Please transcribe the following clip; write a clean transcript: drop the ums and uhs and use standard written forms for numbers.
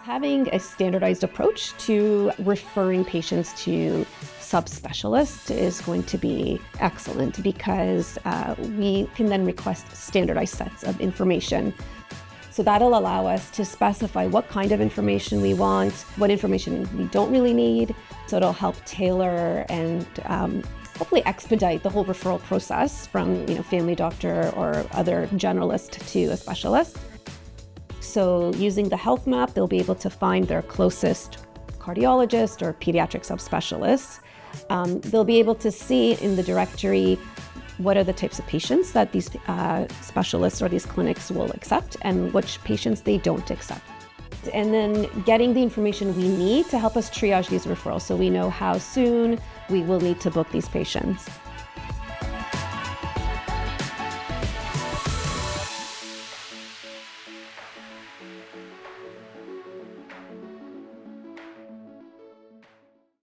Having a standardized approach to referring patients to subspecialists is going to be excellent because we can then request standardized sets of information. So that'll allow us to specify what kind of information we want, what information we don't really need. So it'll help tailor and hopefully expedite the whole referral process from family doctor or other generalist to a specialist. So using the health map, they'll be able to find their closest cardiologist or pediatric subspecialists. They'll be able to see in the directory what are the types of patients that these specialists or these clinics will accept and which patients they don't accept. And then getting the information we need to help us triage these referrals so we know how soon we will need to book these patients.